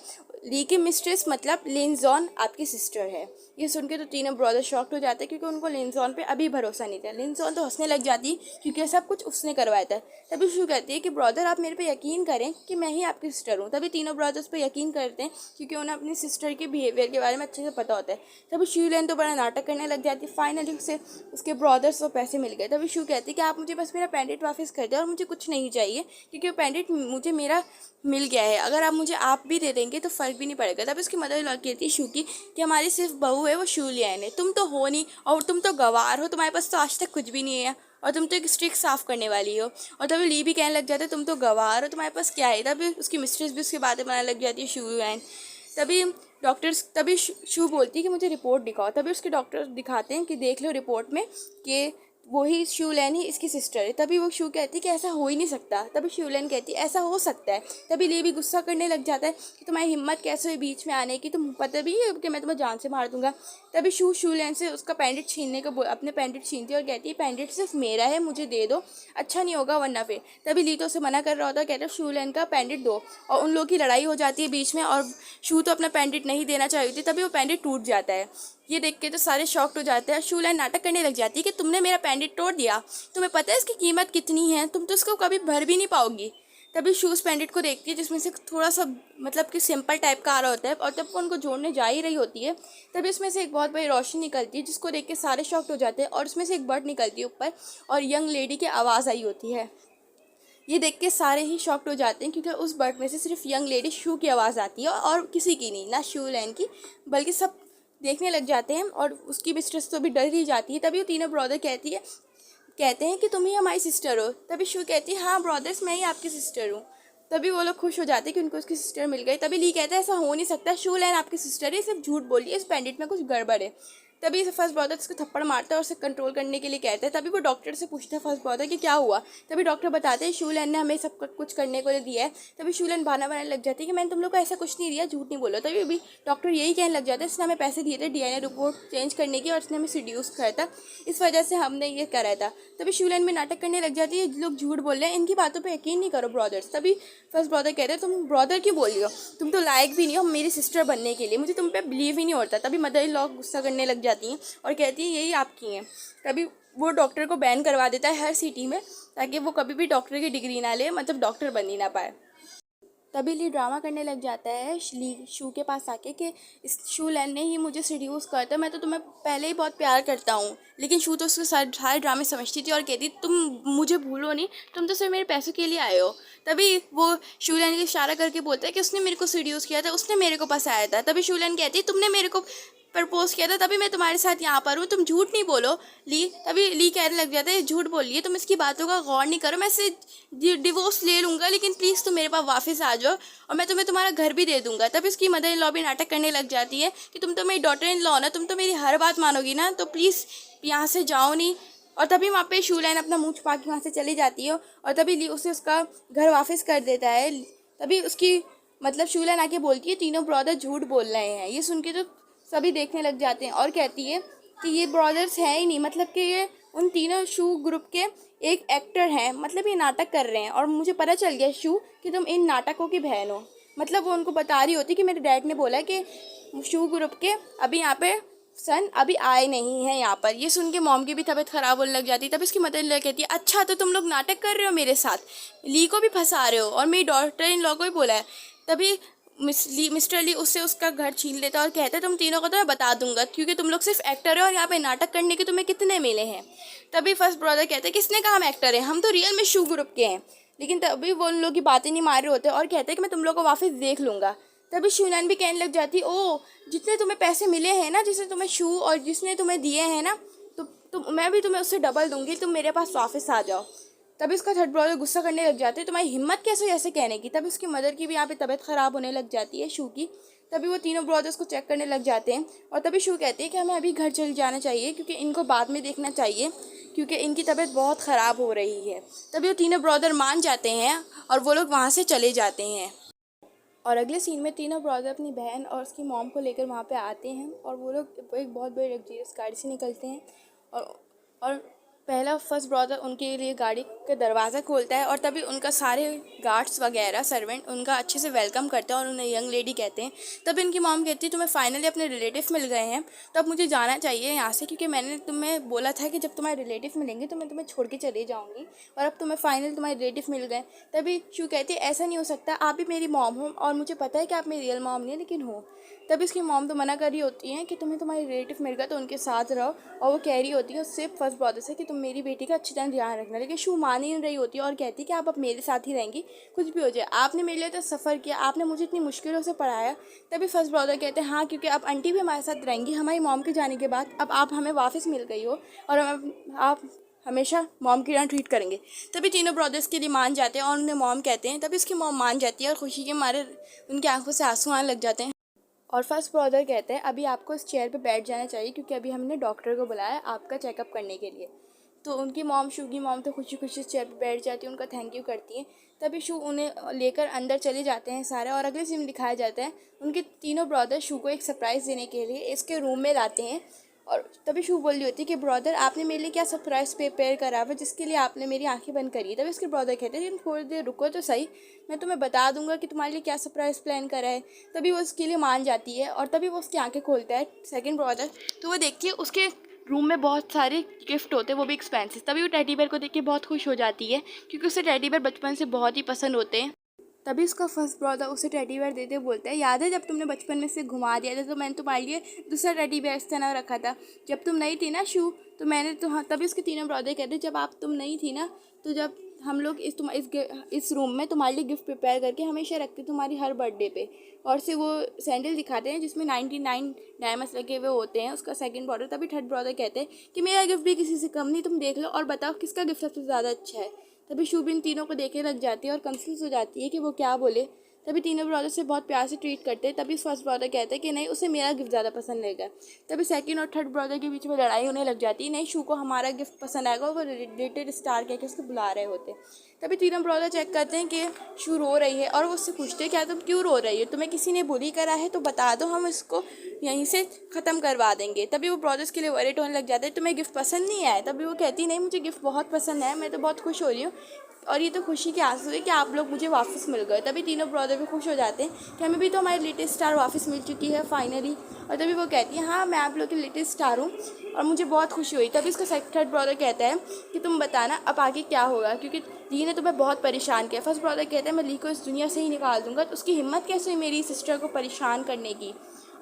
ली की मिस्ट्रेस मतलब लिनजॉन आपकी सिस्टर है। ये सुन के तो तीनों ब्रदर शॉक्ड हो जाते हैं क्योंकि उनको लिनजॉन पे अभी भरोसा नहीं था। लिनजॉन तो हंसने लग जाती क्योंकि सब कुछ उसने करवाया था। तभी शू कहती है कि ब्रदर आप मेरे पे यकीन करें कि मैं ही आपकी सिस्टर हूँ। तभी तीनों ब्रदर्स पे यकीन करते हैं क्योंकि उन्हें अपनी सिस्टर के बिहेवियर के बारे में अच्छे से पता होता है। तभी शू लेन तो बड़ा नाटक करने लग जाती है। फाइनली उसे उसके ब्रदर्स को पैसे मिल गए। तभी शू कहती है कि आप मुझे बस मेरा पेंडेंट वापस कर दें और मुझे कुछ नहीं चाहिए क्योंकि वो पेंडेंट मुझे मेरा मिल गया है। अगर आप भी दे देंगे तो फ़र्क भी नहीं पड़ेगा। तब उसकी मदर लॉ कहती है शू की कि हमारी सिर्फ बहू है वो शू लियान है, तुम तो हो नहीं और तुम तो गवार हो, तुम्हारे पास तो आज तक कुछ भी नहीं है और तुम तो एक स्ट्रिक साफ करने वाली हो। और तभी ली भी कहने लग जाते तुम तो गवार हो, तुम्हारे पास क्या है। तभी उसकी मिस्ट्रेस भी उसकी बातें बनाने लग जाती है शू लियान। तभी शू बोलती है कि मुझे रिपोर्ट दिखाओ। तभी उसके डॉक्टर दिखाते हैं कि देख लो रिपोर्ट में कि वही शू लैन ही इसकी सिस्टर है। तभी वो शू कहती है कि ऐसा हो ही नहीं सकता। तभी शू लैन कहती है ऐसा हो सकता है। तभी ली भी गुस्सा करने लग जाता है कि तुम्हारी हिम्मत कैसे हुई बीच में आने की, तुम पता भी है कि मैं तुम्हें जान से मार दूंगा। तभी शू लैन से उसका पेंडेंट छीनने को अपने पेंडेंट छीनती है और कहती है पेंडेंट सिर्फ मेरा है, मुझे दे दो, अच्छा नहीं होगा वरना फिर। तभी ली तो उसे मना कर रहा होता है, कहता है शू लैन का पेंडेंट दो। और उन लोगों की लड़ाई हो जाती है बीच में और शू तो अपना पेंडेंट नहीं देना चाहती थी। तभी वो पेंडेंट टूट जाता है। ये देख के तो सारे शॉक्ड हो जाते हैं। शू लैन नाटक करने लग जाती है कि तुमने मेरा पेंडेंट तोड़ दिया, तुम्हें पता है इसकी कीमत कितनी है, तुम तो इसको कभी भर भी नहीं पाओगी। तभी शू उस पेंडेंट को देखती है जिसमें से थोड़ा सा कि सिंपल टाइप का आ रहा होता है और तब वो उनको जोड़ने जा ही रही होती है। तभी उसमें से एक बहुत बड़ी रोशनी निकलती है जिसको देख के सारे शॉक्ड हो जाते हैं और उसमें से एक बर्ड निकलती है ऊपर और यंग लेडी की आवाज़ आई होती है। ये देख के सारे ही शॉक्ड हो जाते हैं क्योंकि उस बर्ड में से सिर्फ यंग लेडी शू की आवाज़ आती है और किसी की नहीं, ना शू लैन की, बल्कि सब देखने लग जाते हैं और उसकी मिस्ट्रेस तो भी डर ही जाती है। तभी वो तीनों ब्रदर कहते हैं कि तुम ही हमारी सिस्टर हो। तभी शू कहती है हाँ ब्रदर्स मैं ही आपकी सिस्टर हूँ। तभी वो लोग खुश हो जाते हैं कि उनको उसकी सिस्टर मिल गई। तभी ली कहता है ऐसा हो नहीं सकता, शू लैन आपकी सिस्टर है, सिर्फ झूठ बोलिए, इस पेंडेंट में कुछ गड़बड़ है। तभी फर्स्ट ब्रदर उसको थप्पड़ मारता है और उसे कंट्रोल करने के लिए कहता है। तभी वो डॉक्टर से पूछता है फर्स्ट ब्रदर कि क्या हुआ। तभी डॉक्टर बताते हैं शू लैन ने हमें सब कुछ करने को दिया है। तभी शू लैन बहाना बनाने लग जाती है कि मैंने तुम लोग को ऐसा कुछ नहीं दिया, झूठ नहीं बोलो। तभी भी डॉक्टर यही कहने लग जाता है इसने हमें पैसे दिए थे डीएनए रिपोर्ट चेंज करने की और इसने हमें सीड्यूस करा था, इस वजह से हमने ये करा था। तभी शू लैन में नाटक करने लग जाती है लोग झूठ बोल रहे हैं, इनकी बातों पर यकीन नहीं करो ब्रदर्स। तभी फर्स्ट ब्रदर कहते हैं तुम ब्रदर क्यों बोल रही हो, तुम तो लायक भी नहीं हो मेरी सिस्टर बनने के लिए, मुझे तुम पे बिलीव ही नहीं होता। तभी मदर इन लॉ गुस्सा करने लग जाती हैं और कहती है यही आपकी हैं। तभी वो डॉक्टर को बैन करवा देता है हर सिटी में ताकि वो कभी भी डॉक्टर की डिग्री ना ले, मतलब डॉक्टर बन ही ना पाए। तभी ली ड्रामा करने लग जाता है शू के पास आके कि इस शू लैन ने ही मुझे सीड्यूस करता, मैं तो तुम्हें पहले ही बहुत प्यार करता हूँ। लेकिन शू तो उसके सारे ड्रामे समझती थी और कहती तुम मुझे भूलो नहीं, तुम तो सिर्फ मेरे पैसों के लिए आए हो। तभी वो शू लैन को इशारा करके बोलता है कि उसने मेरे को सीड्यूस किया था, उसने मेरे को पास आया था। तभी शू लैन कहती तुमने मेरे को प्रपोज किया था तभी मैं तुम्हारे साथ यहाँ पर हूँ, तुम झूठ नहीं बोलो ली। तभी ली कहने लग जाता है झूठ बोलिए, तुम इसकी बातों का गौर नहीं करो, मैं इसे डिवोर्स ले लूँगा लेकिन प्लीज़ तुम मेरे पास वापस आ जाओ और मैं तुम्हें तुम्हारा घर भी दे दूँगा। तभी उसकी मदर इन लॉ भी नाटक करने लग जाती है कि तुम तो मेरी डॉटर इन लॉ ना, तुम तो मेरी हर बात मानोगी ना, तो प्लीज़ यहाँ से जाओ नहीं। और तभी वहाँ पे शू लैन अपना मुँह छुपा के वहाँ से चली जाती है और तभी ली उसे उसका घर वापस कर देता है। तभी उसकी शू लैन आके बोलती है तीनों ब्रदर झूठ बोल रहे हैं। ये सुन के तो सभी देखने लग जाते हैं और कहती है कि ये ब्रदर्स हैं ही नहीं, कि ये उन तीनों शू ग्रुप के एक एक्टर हैं, ये नाटक कर रहे हैं। और मुझे पता चल गया शू कि तुम इन नाटकों की बहन हो। वो उनको बता रही होती कि मेरे डैड ने बोला कि शू ग्रुप के अभी यहाँ पे सन अभी आए नहीं हैं यहाँ पर। ये सुन के मॉम की भी तबीयत ख़राब होने लग जाती है। तब इसकी मदर इन लॉ कहती है, अच्छा तो तुम लोग नाटक कर रहे हो मेरे साथ, ली को भी फंसा रहे हो और मेरी डॉटर इन लॉ को भी बोला है। तभी मिस्टर ली उससे उसका घर छीन लेता और कहता है, तुम तीनों को तो मैं बता दूंगा, क्योंकि तुम लोग सिर्फ एक्टर हो और यहाँ पे नाटक करने के तुम्हें कितने मिले हैं। तभी फर्स्ट ब्रदर कहते हैं, किसने कहा हम एक्टर हैं, हम तो रियल में शू ग्रुप के हैं। लेकिन तभी वो उन लोग की बातें नहीं मान रहे होते और कहते हैं कि मैं तुम लोग को वापस देख लूँगा। तभी शूनैन भी कहने लग जाती, ओ जितने तुम्हें पैसे मिले हैं ना, जिसने तुम्हें शू और जिसने तुम्हें दिए हैं ना, तो मैं भी तुम्हें उससे डबल दूंगी, तुम मेरे पास वापस आ जाओ। तभी उसका थर्ड ब्रदर गुस्सा करने लग जाते हैं, तुम्हारी हिम्मत कैसे ऐसे कहने की। तभी उसकी मदर की भी यहाँ पे तबीयत ख़राब होने लग जाती है शू की। तभी वो तीनों ब्रदर्स को चेक करने लग जाते हैं और तभी शू कहती है कि हमें अभी घर चले जाना चाहिए, क्योंकि इनको बाद में देखना चाहिए, क्योंकि इनकी तबीयत बहुत ख़राब हो रही है। तभी वो तीनों ब्रदर मान जाते हैं और वो लोग वहाँ से चले जाते हैं। और अगले सीन में तीनों ब्रदर अपनी बहन और उसकी मॉम को लेकर वहाँ पे आते हैं और वो लोग एक बहुत बड़ी लग्जरियस गाड़ी से निकलते हैं। और पहला फर्स्ट ब्रदर उनके लिए गाड़ी का दरवाज़ा खोलता है और तभी उनका सारे गार्ड्स वगैरह सर्वेंट उनका अच्छे से वेलकम करते हैं और उन्हें यंग लेडी कहते हैं। तब इनकी मॉम कहती है, तुम्हें फाइनली अपने रिलेटिव मिल गए हैं, तो अब मुझे जाना चाहिए यहाँ से, क्योंकि मैंने तुम्हें बोला था कि जब तुम्हारे रिलेटिव मिलेंगे तो मैं तुम्हें छोड़ के चली जाऊँगी, और अब तुम्हें फाइनली तुम्हारे रिलेटिव मिल गए। तभी शू कहती है, ऐसा नहीं हो सकता, आप भी मेरी मॉम हो और मुझे पता है कि आप मेरी रियल मॉम नहीं है, लेकिन हो। तब इसकी मॉम तो मना कर रही होती हैं कि तुम्हें तुम्हारे रिलेटिव मिल गया तो उनके साथ रहो, और वो कह रही होती है उससे फर्स्ट ब्रदर से कि तुम मेरी बेटी का अच्छी तरह ध्यान रखना। लेकिन शू मान ही नहीं रही होती है और कहती है कि आप अब मेरे साथ ही रहेंगी, कुछ भी हो जाए, आपने मेरे लिए तो सफ़र किया, आपने मुझे इतनी मुश्किलों से पढ़ाया। तभी फर्स्ट ब्रदर कहते हैं, हाँ क्योंकि अब आंटी भी हमारे साथ रहेंगी, हमारी मॉम के जाने के बाद अब आप हमें वापस मिल गई हो और आप हमेशा मॉम की तरह ट्रीट करेंगे। तभी तीनों ब्रदर्स के लिए मान जाते हैं और उन्हें मॉम कहते हैं। तभी उसकी मॉम मान जाती है और खुशी के मारे उनकी आंखों से आंसू आने लग जाते हैं। और फर्स्ट ब्रदर कहते हैं, अभी आपको इस चेयर पे बैठ जाना चाहिए, क्योंकि अभी हमने डॉक्टर को बुलाया है आपका चेकअप करने के लिए। तो उनकी मॉम, शू की मॉम तो खुशी खुशी इस चेयर पे बैठ जाती है, उनका थैंक यू करती है। तभी शू उन्हें लेकर अंदर चले जाते हैं सारे। और अगले सीन में दिखाया जाता है उनके तीनों ब्रदर शू को एक सरप्राइज़ देने के लिए इसके रूम में लाते हैं। और तभी शू बोल रही होती है कि ब्रदर आपने मेरे लिए क्या सरप्राइज़ प्रिपेयर करा हुआ जिसके लिए आपने मेरी आंखें बंद करी। तभी उसके ब्रदर कहते हैं, थोड़ी देर रुको तो सही, मैं तुम्हें बता दूंगा कि तुम्हारे लिए क्या सरप्राइज़ प्लान करा है। तभी वो उसके लिए मान जाती है और तभी वो उसकी आंखें खोलता है सेकंड ब्रदर। तो वो देखिए उसके रूम में बहुत सारे गिफ्ट होते हैं, वो भी एक्सपेंसिव। तभी वो टेडी बेयर को देख के बहुत खुश हो जाती है, क्योंकि उसे टेडी बेयर बचपन से बहुत ही पसंद होते हैं। तभी उसका फर्स्ट ब्रदर उसे टेडी बेयर देते बोलता है, याद है जब तुमने बचपन में से घुमा दिया था तो मैंने तुम्हारे लिए दूसरा टेडी बेयर इस तरह रखा था, जब तुम नहीं थी ना शू, तो मैंने तो हाँ। तभी उसके तीनों ब्रदर कहते जब आप तुम नहीं थी ना, तो जब हम लोग इस रूम में तुम्हारे लिए गिफ्ट प्रिपेयर करके हमेशा रखते तुम्हारी हर बर्थडे पे। और से वो सैंडल दिखाते हैं जिसमें 99 डायमंड्स लगे हुए होते हैं, उसका सेकंड ब्रदर। तभी थर्ड ब्रदर कहते हैं कि मेरा गिफ्ट भी किसी से कम नहीं, तुम देख लो और बताओ किसका गिफ्ट सबसे ज़्यादा अच्छा है। तभी शू भी इन तीनों को देखने लग जाती है और कंफ्यूज हो जाती है कि वो क्या बोले। तभी तीनों ब्रदर से बहुत प्यार से ट्रीट करते हैं। तभी फर्स्ट ब्रदर कहते हैं कि नहीं, उसे मेरा गिफ्ट ज़्यादा पसंद आएगा। तभी सेकंड और थर्ड ब्रदर के बीच में लड़ाई होने लग जाती है, नहीं शू को हमारा गिफ्ट पसंद आएगा, और वो रिलेटेड स्टार कह के उसको बुला रहे होते हैं। तभी तीनों ब्रदर चेक करते हैं कि शू रो रही है और वो उससे पूछते हैं, क्या तुम क्यों रो रही हो, तुम्हें किसी ने बुली करा है तो बता दो, हम इसको यहीं से ख़त्म करवा देंगे। तभी वो ब्रदर्स के लिए वरीड होने लग जाते हैं, तुम्हें गिफ्ट पसंद नहीं आया। तभी वो कहती नहीं, मुझे गिफ्ट बहुत पसंद है, मैं तो बहुत खुश हो रही हूँ और ये तो खुशी के आंसू है कि आप लोग मुझे वापस मिल गए। तभी तीनों ब्रदर भी खुश हो जाते हैं कि हमें भी तो हमारी लेटेस्ट स्टार वापस मिल चुकी है फाइनली। और तभी वो कहती है, हाँ मैं आप लोग की लेटेस्ट स्टार हूँ और मुझे बहुत खुशी हुई। तभी उसका थर्ड ब्रदर कहता है कि तुम बताना अब आगे क्या होगा, क्योंकि ली ने तुम्हें बहुत परेशान किया। फर्स्ट ब्रदर कहता है, मैं ली को इस दुनिया से ही निकाल दूंगा। तो उसकी हिम्मत कैसे हुई मेरी सिस्टर को परेशान करने की।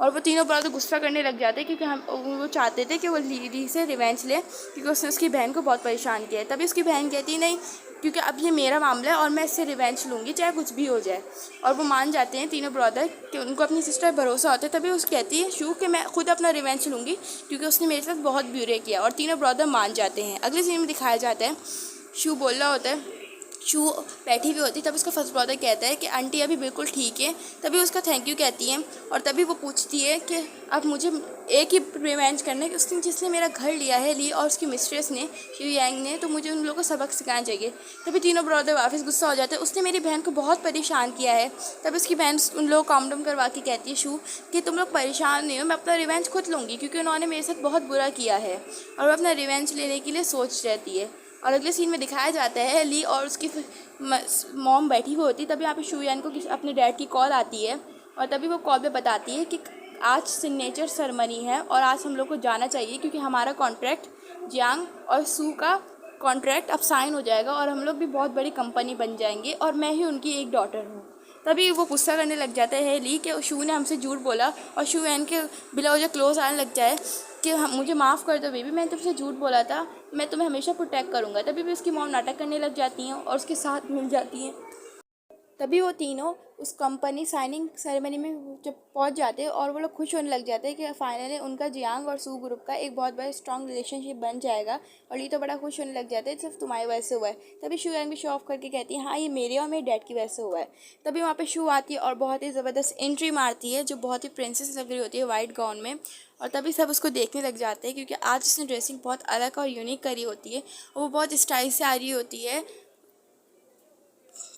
और वो तीनों ब्रदर गुस्सा करने लग जाते हैं, क्योंकि वो चाहते थे कि वो ली से रिवेंज ले, क्योंकि उसने उसकी बहन को बहुत परेशान किया है। तभी उसकी बहन कहती नहीं, क्योंकि अब ये मेरा मामला है और मैं इससे रिवेंज लूँगी चाहे कुछ भी हो जाए। और वो मान जाते हैं तीनों ब्रदर कि उनको अपनी सिस्टर पर भरोसा होता है। तभी उस कहती है शू कि मैं खुद अपना रिवेंज लूँगी, क्योंकि उसने मेरे साथ बहुत बुरे किया। और तीनों ब्रदर मान जाते हैं। अगले सीन में दिखाया जाता है शू बोल रहा होता है, शू बैठी हुई होती है। तब उसका फर्स्ट ब्रदर कहता है कि आंटी अभी बिल्कुल ठीक है। तभी उसका थैंक यू कहती है और तभी वो पूछती है कि अब मुझे एक ही रिवेंज करना है कि उसने जिसने मेरा घर लिया है, ली और उसकी मिस्ट्रेस ने, शू यांग ने, तो मुझे उन लोगों को सबक सिखाना चाहिए। तभी तीनों ब्रदर वापस गुस्सा हो जाते हैं, उसने मेरी बहन को बहुत परेशान किया है। तब उसकी बहन उन लोगों को काम डाउन करवा के कहती है शू कि तुम लोग परेशान नहीं हो, मैं अपना रिवेंज खुद लूँगी, क्योंकि उन्होंने मेरे साथ बहुत बुरा किया है। और वो अपना रिवेंज लेने के लिए सोच रहती है। और अगले सीन में दिखाया जाता है ली और उसकी मॉम बैठी हुई होती है। तभी यहाँ पे शू यान को अपने डैड की कॉल आती है और तभी वो कॉल पे बताती है कि आज सिग्नेचर सेरेमनी है और आज हम लोग को जाना चाहिए क्योंकि हमारा कॉन्ट्रैक्ट जियांग और सू का कॉन्ट्रैक्ट अब साइन हो जाएगा और हम लोग भी बहुत बड़ी कंपनी बन जाएंगे और मैं ही उनकी एक डॉटर हूँ। तभी वो गुस्सा करने लग जाता है ली कि शू ने हमसे झूठ बोला और शू एन के बिला वजह क्लोज आने लग जाए कि हम मुझे माफ़ कर दो बेबी, मैंने तुमसे झूठ बोला था, मैं तुम्हें हमेशा प्रोटेक्ट करूँगा। तभी भी उसकी मॉम नाटक करने लग जाती हैं और उसके साथ मिल जाती हैं। तभी वो तीनों उस कंपनी साइनिंग सेरेमनी में जब पहुंच जाते हैं और वो लोग खुश होने लग जाते हैं कि फाइनली उनका जियांग और सू ग्रुप का एक बहुत बड़ा स्ट्रॉन्ग रिलेशनशिप बन जाएगा। और ये तो बड़ा खुश होने लग जाते हैं सिर्फ तुम्हारी वजह से हुआ है। तभी शू यांग भी शो ऑफ करके कहती है हाँ ये मेरे और मेरे डैड की वजह से हुआ है। तभी वहाँ पे शू आती है और बहुत ही ज़बरदस्त एंट्री मारती है जो बहुत ही प्रिंसेस लग रही होती है वाइट गाउन में। और तभी सब उसको देखने लग जाते हैं क्योंकि आज उसने ड्रेसिंग बहुत अलग और यूनिक करी होती है, वो बहुत स्टाइल से आ रही होती है।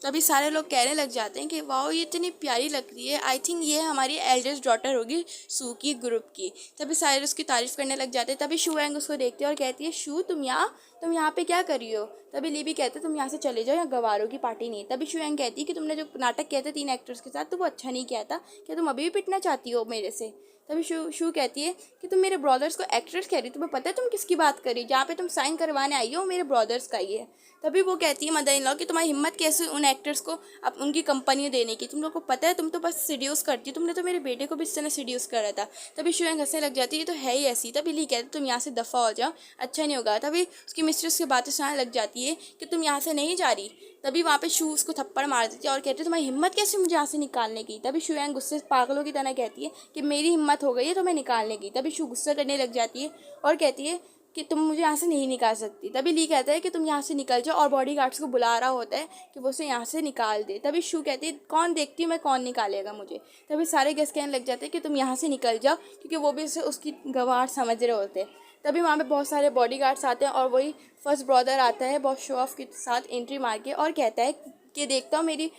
तभी सारे लोग कहने लग जाते हैं कि वाह ये इतनी प्यारी लग रही है, आई थिंक ये हमारी एल्डेस्ट डॉटर होगी सू की ग्रुप की। तभी सारे उसकी तारीफ़ करने लग जाते हैं। तभी शू एंग उसको देखती है और कहती है शू तुम यहाँ पे क्या कर रही हो। तभी ली भी कहते तुम यहाँ से चले जाओ, यहाँ गवारों की पार्टी नहीं है। तभी शू एंग कहती है कि तुमने जो नाटक किया था 3 एक्टर्स के साथ तो वो अच्छा नहीं किया था, क्या तुम अभी भी पिटना चाहती हो मेरे से। तभी शू कहती है कि तुम मेरे ब्रदर्स को एक्टर्स कह रही, तुम्हें पता है तुम किसकी बात करी, जहाँ पे तुम साइन करवाने आई हो मेरे ब्रदर्स का ही है। तभी वो कहती है मदर इन लॉ कि तुम्हारी हिम्मत कैसे उन एक्टर्स को अब उनकी कंपनी देने की, तुम लोग को पता है तुम तो बस सीड्यूस करती हो, तुमने तो मेरे बेटे को भी इस तरह सीड्यूस करा था। तभी शू एंग हंसने लग जाती है ये तो है ही ऐसी। तभी ली कहती तुम यहाँ से दफ़ा हो जाओ, अच्छा नहीं होगा। तभी उसकी मिस्ट्रेस की बातें सुनाने लग जाती है कि तुम यहाँ से नहीं जा रही। तभी वहाँ पे शू उसको थप्पड़ मार देती है और कहती है तुम्हारी हिम्मत कैसे मुझे यहाँ से निकालने की। तभी शू एंग गुस्से से पागलों की तरह कहती है कि मेरी हिम्मत हो गई है तुम्हें निकालने की। तभी शू गुस्सा करने लग जाती है और कहती है कि तुम मुझे यहाँ से नहीं निकाल सकती। तभी ली कहता है कि तुम यहाँ से निकल जाओ और बॉडी गार्ड्स को बुला रहा होता है कि वो उसे यहाँ से निकाल दे। तभी शू कहती है कौन देखती हूँ मैं, कौन निकालेगा मुझे। तभी सारे गेस्ट कहने लग जाते हैं कि तुम यहाँ से निकल जाओ क्योंकि वो भी उसे उसकी गवार समझ रहे होते हैं। तभी वहाँ पे बहुत सारे बॉडी गार्ड्स आते हैं और वही फर्स्ट ब्रदर आता है बहुत शो ऑफ के साथ एंट्री मार के और कहता है कि देखता हूँ मेरी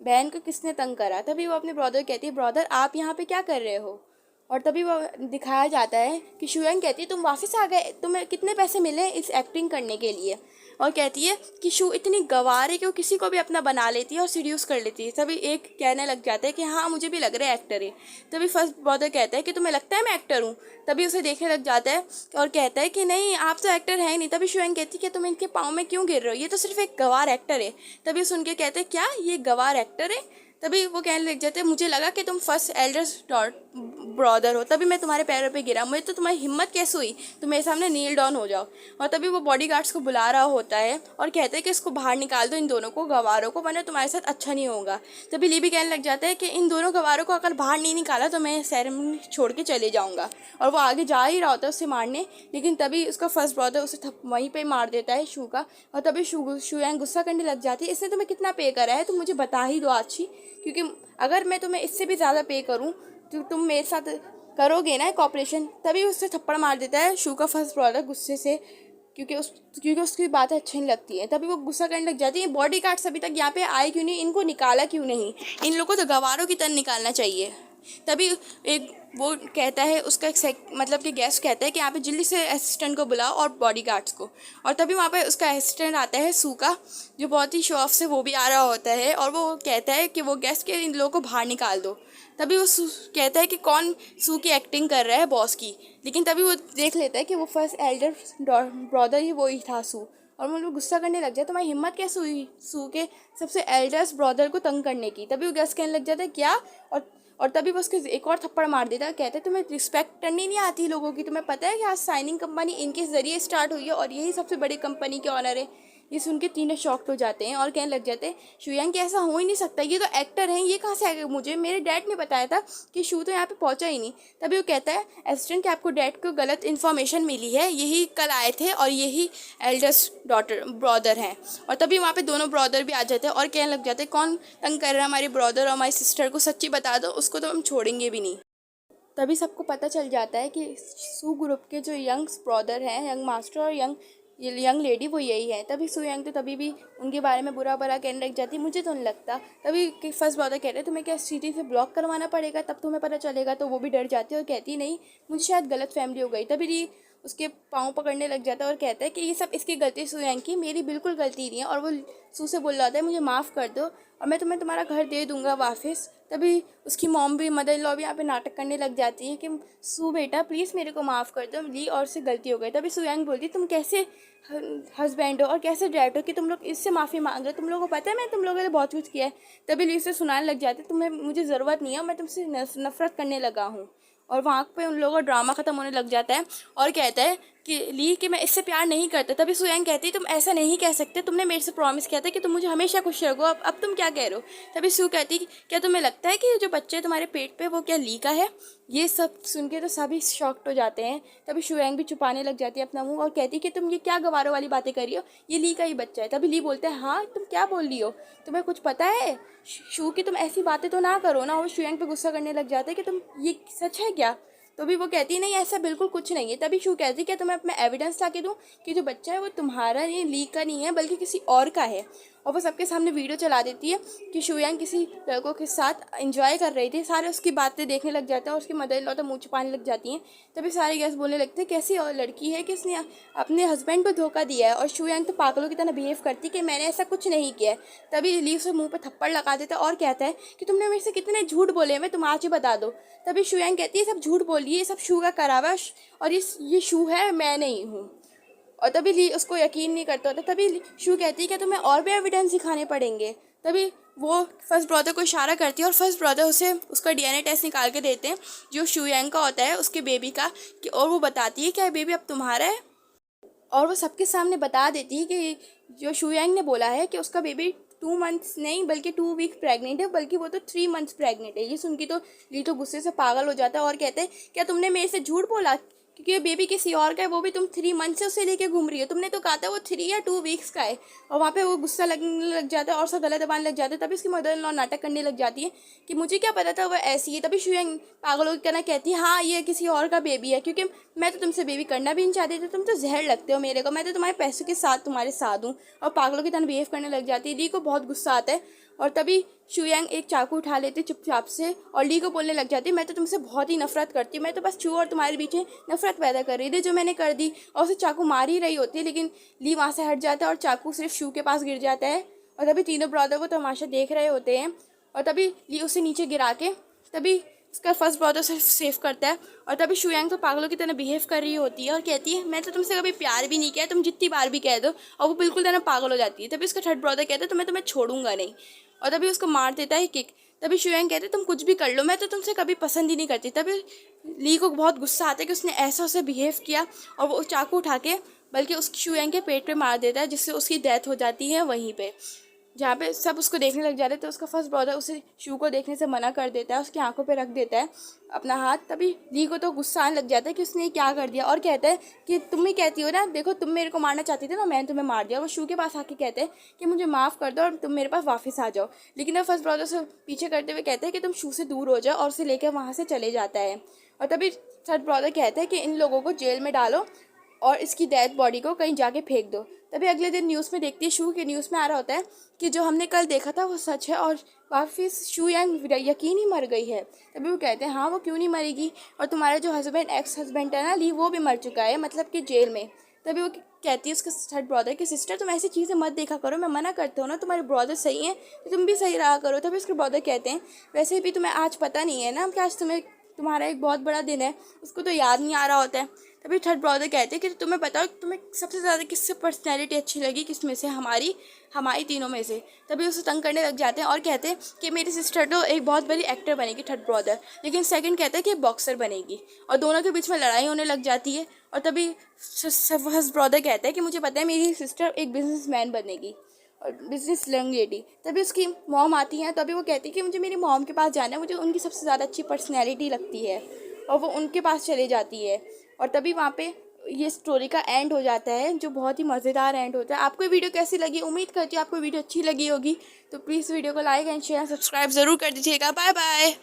बहन को किसने तंग करा। तभी वो अपने ब्रदर कहती है ब्रदर आप यहाँ पे क्या कर रहे हो। और तभी वो दिखाया जाता है कि शू एंग कहती है तुम वापस आ गए, तुम्हें कितने पैसे मिले इस एक्टिंग करने के लिए। और कहती है कि शू इतनी गंवार है कि वो किसी को भी अपना बना लेती है और सीड्यूस कर लेती है। तभी एक कहने लग जाता है कि हाँ मुझे भी लग रहा है एक्टर है। तभी फर्स्ट ब्रदर कहता है कि तुम्हें लगता है मैं एक्टर हूँ। तभी उसे देखने लग जाता है और कहता है कि नहीं आप तो एक्टर है नहीं। तभी शू एंग कहती है कि तुम इनके पाँव में क्यों गिर रहे हो, ये तो सिर्फ एक गंवार एक्टर है। तभी सुन के कहते हैं क्या ये गंवार एक्टर है। तभी वो कहने लग जाते मुझे लगा कि तुम फर्स्ट एल्डर्स ब्रदर हो, तभी मैं तुम्हारे पैरों पे गिरा, मुझे तो तुम्हारी हिम्मत कैसे हुई तुम मेरे सामने नील डाउन हो जाओ। और तभी वो बॉडी गार्ड्स को बुला रहा होता है और कहते हैं कि इसको बाहर निकाल दो इन दोनों को गवारों को, वरना तुम्हारे साथ अच्छा नहीं होगा। तभी ली भी कहने लग जाता है कि इन दोनों गवारों को अगर बाहर नहीं निकाला तो मैं सेरेमनी छोड़ के चले जाऊँगा। और वो आगे जा ही रहा होता है उससे मारने, लेकिन तभी उसका फर्स्ट ब्रदर उसे वहीं पर मार देता है शू का। और तभी शू एंग गुस्सा करने लग जाती है इसने तुम्हें कितना पे करा है तुम मुझे बता ही दो आज ही, क्योंकि अगर मैं तुम्हें इससे भी ज़्यादा पे करूं तो तुम मेरे साथ करोगे ना कॉपरेशन। तभी उससे थप्पड़ मार देता है शू का फर्स्ट ब्रदर गुस्से से, क्योंकि उसकी बातें अच्छी नहीं लगती हैं। तभी वो गुस्सा करने लग जाती है बॉडी गार्ड्स अभी तक यहाँ पे आए क्यों नहीं, इनको निकाला क्यों नहीं, इन लोगों को तो गवारों की तरह निकालना चाहिए। तभी एक वो कहता है उसका मतलब कि गेस्ट कहता है कि यहाँ पे जल्दी से असिस्टेंट को बुलाओ और बॉडी गार्ड्स को। और तभी वहाँ पे उसका असिस्टेंट आता है सू का, जो बहुत ही शो ऑफ से वो भी आ रहा होता है और वो कहता है कि वो गेस्ट के इन लोगों को बाहर निकाल दो। तभी वो कहता है कि कौन सू की एक्टिंग कर रहा है बॉस की, लेकिन तभी वो देख लेता है कि वो फर्स्ट एल्डर ब्रदर ही वो ही था सू। और वो लोग गुस्सा करने लग जाए तुम्हारी हिम्मत कैसे हुई सू के सबसे एल्डर्स ब्रदर को तंग करने की। तभी वो गेस्ट कहने लग जाता है क्या, और तभी वो उसके एक और थप्पड़ मार देता है। कहते हैं तुम्हें रिस्पेक्ट करनी नहीं आती लोगों की, तुम्हें पता है कि आज साइनिंग कंपनी इनके ज़रिए स्टार्ट हुई है और यही सबसे बड़ी कंपनी के ऑनर है। ये सुन के तीनों शॉक्ड हो जाते हैं और कहने लग जाते हैं शू यांग कि ऐसा हो ही नहीं सकता, ये तो एक्टर हैं, ये कहाँ से आ गए, मुझे मेरे डैड ने बताया था कि शू तो यहाँ पे पहुँचा ही नहीं। तभी वो कहता है असिस्टेंट कि आपको डैड को गलत इन्फॉर्मेशन मिली है, यही कल आए थे और यही एल्डेस्ट ब्रदर हैं। और तभी वहाँ पे दोनों ब्रदर भी आ जाते हैं और कहने लग जाते हैं कौन तंग कर रहा है हमारे ब्रदर और हमारी सिस्टर को, सच्ची बता दो, उसको तो हम छोड़ेंगे भी नहीं। तभी सबको पता चल जाता है कि सू ग्रुप के जो यंग ब्रदर हैं, यंग मास्टर और यंग लेडी वो यही है। तभी सू यंग तो तभी भी उनके बारे में बुरा बुरा कहने लग जाती, मुझे तो नहीं लगता। तभी फर्स्ट ब्रदर कहते हैं तुम्हें क्या सिटी से ब्लॉक करवाना पड़ेगा तब तुम्हें पता चलेगा, तो वो भी डर जाती है और कहती नहीं मुझे शायद गलत फैमिली हो गई। तभी उसके पाँव पकड़ने लग जाता है और कहता है कि ये सब इसकी गलती सुयंग की, मेरी बिल्कुल गलती नहीं है। और वो सू से बोल रहा होता है मुझे माफ़ कर दो और मैं तुम्हें तुम्हारा घर दे दूंगा वापस। तभी उसकी मॉम भी, मदर इन लॉ भी यहाँ पे नाटक करने लग जाती है कि सू बेटा प्लीज़ मेरे को माफ़ कर दो, ली और से गलती हो गई। तभी सुयंग बोलती तुम कैसे हस्बैंड हो और कैसे डैड हो कि तुम लोग इससे माफ़ी मांग रहे हो, तुम लोगों को पता है मैं तुम लोगों के लिए बहुत कुछ किया है। तभी ली से सुनाने लग जाते तुम्हें मुझे ज़रूरत नहीं है, मैं तुमसे नफरत करने लगा हूँ। और वहाँ पे उन लोगों का ड्रामा ख़त्म होने लग जाता है और कहता है कि ली कि मैं इससे प्यार नहीं करता। तभी सुयंग कहती है तुम ऐसा नहीं कह सकते, तुमने मेरे से प्रॉमिस किया था कि तुम मुझे हमेशा खुश रखो, अब तुम क्या कह रहे हो। तभी सू कहती क्या तुम्हें लगता है कि जो बच्चे तुम्हारे पेट पे वो क्या ली का है। ये सब सुन के तो सभी शॉक्ड हो जाते हैं। तभी सुयंग भी छुपाने लग जाती है अपना मुंह और कहती है कि तुम ये क्या गवारों वाली बातें कर रही हो, ये ली का ही बच्चा है। तभी ली बोलते हैं हाँ तुम क्या बोल रही हो, तुम्हें कुछ पता है शू की, तुम ऐसी बातें तो ना करो ना। और सुयंग पे गुस्सा करने लग जाता है कि तुम ये सच है क्या। तो भी वो कहती है नहीं ऐसा बिल्कुल कुछ नहीं है। तभी शू कहती है क्या तुम्हें अपना एविडेंस ला के दूँ कि जो बच्चा है वो तुम्हारा नहीं, ली का नहीं है बल्कि किसी और का है। और वो सबके सामने वीडियो चला देती है कि शुयांग किसी लड़कों के साथ एंजॉय कर रही थी। सारे उसकी बातें देखने लग जाते हैं और उसकी मदर इन लॉ तो मुँह छुपाने लग जाती हैं। तभी सारे गेस्ट बोलने लगते हैं कैसी और लड़की है कि उसने अपने हस्बैंड को धोखा दिया है। और शुयांग तो पागलों की तरह बिहेव करती कि मैंने ऐसा कुछ नहीं किया है। तभी ली उसे मुँह पर थप्पड़ लगा देता है और कहता है कि तुमने मेरे से कितने झूठ बोले हैं, तुम आज ही बता दो। तभी शुयांग कहती है सब झूठ बोलिए, ये सब शू का करावा और ये शू है, मैं नहीं हूँ। और तभी ली उसको यकीन नहीं करता होता। तभी शू कहती है क्या तुम्हें और भी एविडेंस दिखाने पड़ेंगे। तभी वो फर्स्ट ब्रदर को इशारा करती है और फर्स्ट ब्रदर उसे उसका डीएनए टेस्ट निकाल के देते हैं जो शुयांग का होता है उसके बेबी का कि, और वो बताती है क्या बेबी अब तुम्हारा है। और वो सबके सामने बता देती है कि जो शुयांग ने बोला है कि उसका बेबी 2 मंथ्स नहीं बल्कि 2 वीक प्रेग्नेंट है, बल्कि वो तो 3 मंथ्स प्रेग्नेंट है। ये सुन के तो ली तो गुस्से से पागल हो जाता है और कहते हैं क्या तुमने मेरे से झूठ बोला क्योंकि ये बेबी किसी और का है, वो भी तुम 3 मंथ से उसे लेके घूम रही हो, तुमने तो कहा था वो 3 या 2 वीक्स का है। और वहाँ पे वो गुस्सा लगने लग जाता है और सब गला दबाने लग जाता है। तभी उसकी मदर इन लॉ नाटक करने लग जाती है कि मुझे क्या पता था वो ऐसी है। तभी शुयांग पागलों की तरह कहती है हाँ ये किसी और का बेबी है, क्योंकि मैं तो तुमसे बेबी करना भी नहीं चाहती थी, तुम तो जहर लगते हो मेरे को, मैं तो तुम्हारे पैसों के साथ तुम्हारे साथ हूँ। और पागलों की तरह बिहेव करने लग जाती है। ली को बहुत गुस्सा आता है और तभी शुयांग एक चाकू उठा लेते चुपचाप से और ली को बोलने लग जाती मैं तो तुमसे बहुत ही नफरत करती हूँ, मैं तो बस शू और तुम्हारे बीच में नफरत पैदा कर रही थी जो मैंने कर दी। और उसे चाकू मार ही रही होती है लेकिन ली वहाँ से हट जाता है और चाकू सिर्फ शू के पास गिर जाता है। और तभी तीनों ब्रदर वो तमाशा देख रहे होते हैं और तभी ली उसे नीचे गिरा के तभी उसका फर्स्ट ब्रदर से सेव करता है। और तभी शुयांग तो पागलों की तरह बिहेव कर रही होती है और कहती है मैं तो तुमसे कभी प्यार भी नहीं किया, तुम जितनी बार भी कह दो। और वो बिल्कुल तरह पागल हो जाती है। तभी उसका थर्ड ब्रदर कहता है तो मैं तुम्हें छोड़ूंगा नहीं और तभी उसको मार देता है किक। तभी शुयांग कहते तुम कुछ भी कर लो, मैं तो तुमसे कभी पसंद ही नहीं करती। तभी ली को बहुत गुस्सा आता है कि उसने ऐसा उसे बिहेव किया और वो चाकू उठा के बल्कि उस शुयांग के पेट पे मार देता है जिससे उसकी डेथ हो जाती है वहीं पे जहाँ पे सब उसको देखने लग जाते हैं। तो उसका फर्स्ट ब्रदर उसे शू को देखने से मना कर देता है, उसकी आंखों पे रख देता है अपना हाथ। तभी ली को तो गुस्सा आने लग जाता है कि उसने क्या कर दिया और कहता है कि तुम ही कहती हो ना, देखो तुम मेरे को मारना चाहती थी ना, मैंने तुम्हें मार दिया। वो शू के पास आके कहते हैं कि मुझे माफ़ कर दो और तुम मेरे पास वापस आ जाओ। लेकिन वो फर्स्ट ब्रदर से पीछे करते हुए कहते हैं कि तुम शू से दूर हो जाओ और उसे लेकर वहाँ से चले जाता है। और तभी थर्ड ब्रदर कहते हैं कि इन लोगों को जेल में डालो और इसकी डेड बॉडी को कहीं जाके फेंक दो। तभी अगले दिन न्यूज़ में देखती है शू के न्यूज़ में आ रहा होता है कि जो हमने कल देखा था वो सच है और वापस शुयांग यकीन ही मर गई है। तभी वो कहते हैं हाँ वो क्यों नहीं मरेगी, और तुम्हारा जो हस्बैंड एक्स हस्बैंड है ना ली, वो भी मर चुका है, मतलब कि जेल में। तभी वो कहती है उसके थर्ड ब्रदर की सिस्टर तुम ऐसी चीज़ें मत देखा करो, मैं मना करता हूँ ना, तुम्हारे ब्रदर सही हैं तो तुम भी सही रहा करो। तभी उसके ब्रदर कहते हैं वैसे भी तुम्हें आज पता नहीं है ना कि आज तुम्हारा एक बहुत बड़ा दिन है, उसको तो याद नहीं आ रहा होता है। तभी थर्ड ब्रदर कहते हैं कि तुम्हें बताओ तुम्हें सबसे ज़्यादा किससे पर्सनैलिटी अच्छी लगी, किस में से, हमारी तीनों में से। तभी उसे तंग करने लग जाते हैं और कहते हैं कि मेरी सिस्टर तो एक बहुत बड़ी एक्टर बनेगी थर्ड ब्रदर, लेकिन सेकंड कहता है कि बॉक्सर बनेगी। और दोनों के बीच में लड़ाई होने लग जाती है। और तभी फर्स्ट ब्रदर कहता है कि मुझे पता है मेरी सिस्टर एक बिजनेसमैन बनेगी और बिजनेस यंग लेडी। तभी उसकी मॉम आती हैं, तभी वो कहती है कि मुझे मेरी मॉम के पास जाना है, मुझे उनकी सबसे ज़्यादा अच्छी पर्सनैलिटी लगती है। और वो उनके पास चले जाती है और तभी वहाँ पे ये स्टोरी का एंड हो जाता है जो बहुत ही मज़ेदार एंड होता है। आपको वीडियो कैसी लगी, उम्मीद करती हूँ आपको वीडियो अच्छी लगी होगी। तो प्लीज़ वीडियो को लाइक एंड शेयर सब्सक्राइब ज़रूर कर दीजिएगा। Bye bye.